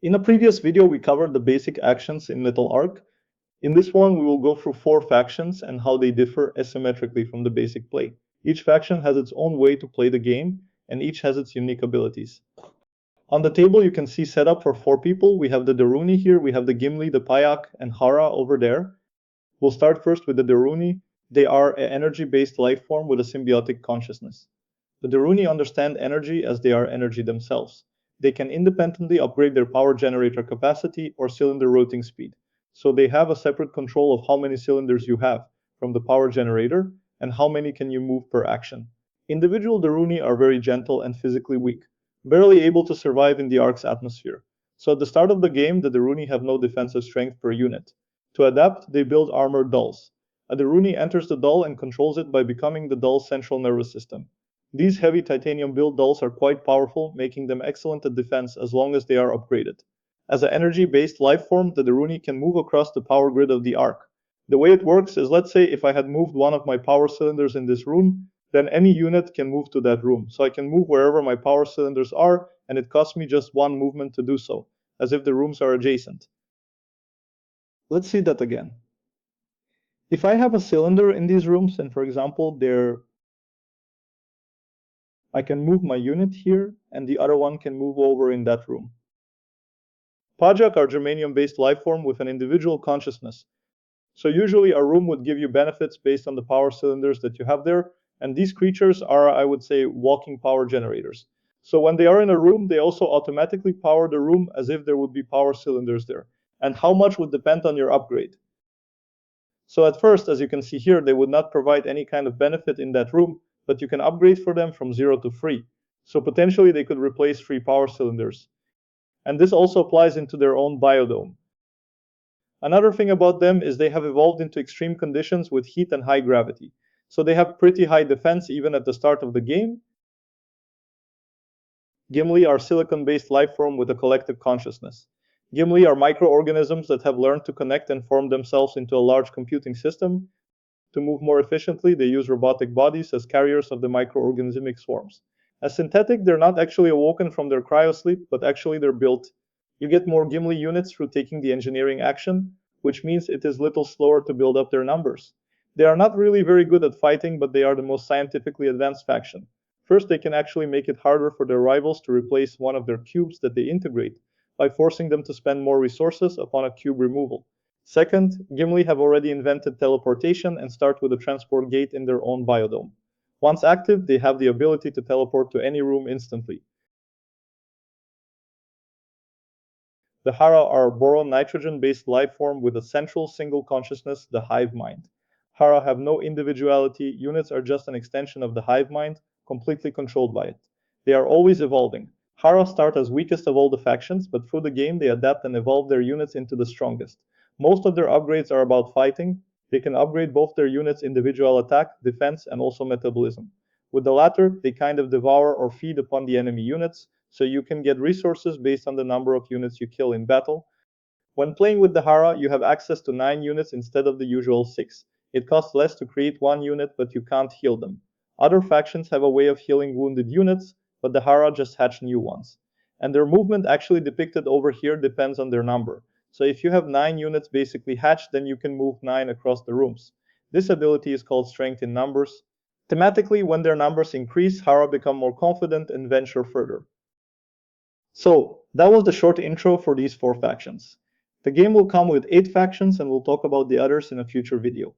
In a previous video, we covered the basic actions in Little Ark. In this one, we will go through 4 factions and how they differ asymmetrically from the basic play. Each faction has its own way to play the game, and each has its unique abilities. On the table, you can see setup for 4 people. We have the Daruni here, we have the Gimli, the Payak, and Hara over there. We'll start first with the Daruni. They are an energy-based life form with a symbiotic consciousness. The Daruni understand energy as they are energy themselves. They can independently upgrade their power generator capacity or cylinder rotating speed. So they have a separate control of how many cylinders you have from the power generator and how many can you move per action. Individual Daruni are very gentle and physically weak, barely able to survive in the Ark's atmosphere. So at the start of the game, the Daruni have no defensive strength per unit. To adapt, they build armored dolls. A Daruni enters the doll and controls it by becoming the doll's central nervous system. These heavy titanium-built dolls are quite powerful, making them excellent at defense as long as they are upgraded. As an energy-based life form, the Daruni can move across the power grid of the Ark. The way it works is, let's say if I had moved one of my power cylinders in this room, then any unit can move to that room. So I can move wherever my power cylinders are, and it costs me just one movement to do so, as if the rooms are adjacent. Let's see that again. If I have a cylinder in these rooms, and for example, I can move my unit here, and the other one can move over in that room. Pajak are germanium-based life form with an individual consciousness. So usually a room would give you benefits based on the power cylinders that you have there, and these creatures are, I would say, walking power generators. So when they are in a room, they also automatically power the room as if there would be power cylinders there. And how much would depend on your upgrade. So at first, as you can see here, they would not provide any kind of benefit in that room, but you can upgrade for them from 0 to 3. So potentially they could replace 3 power cylinders. And this also applies into their own biodome. Another thing about them is they have evolved into extreme conditions with heat and high gravity. So they have pretty high defense even at the start of the game. Gimli are silicon-based life form with a collective consciousness. Gimli are microorganisms that have learned to connect and form themselves into a large computing system. To move more efficiently, they use robotic bodies as carriers of the microorganismic swarms. As synthetic, they're not actually awoken from their cryosleep, but actually they're built. You get more Gimli units through taking the engineering action, which means it is little slower to build up their numbers. They are not really very good at fighting, but they are the most scientifically advanced faction. First, they can actually make it harder for their rivals to replace one of their cubes that they integrate, by forcing them to spend more resources upon a cube removal. Second, Gimli have already invented teleportation and start with a transport gate in their own biodome. Once active, they have the ability to teleport to any room instantly. The Hara are a boron-nitrogen-based life form with a central single consciousness, the hive mind. Hara have no individuality, units are just an extension of the hive mind, completely controlled by it. They are always evolving. Hara start as weakest of all the factions, but through the game they adapt and evolve their units into the strongest. Most of their upgrades are about fighting. They can upgrade both their units' individual attack, defense, and also metabolism. With the latter, they kind of devour or feed upon the enemy units, so you can get resources based on the number of units you kill in battle. When playing with the Hara, you have access to 9 units instead of the usual 6. It costs less to create one unit, but you can't heal them. Other factions have a way of healing wounded units, but the Hara just hatch new ones. And their movement actually depicted over here depends on their number. So if you have 9 units basically hatched, then you can move 9 across the rooms. This ability is called strength in numbers. Thematically, when their numbers increase, Hara become more confident and venture further. So that was the short intro for these 4 factions. The game will come with 8 factions and we'll talk about the others in a future video.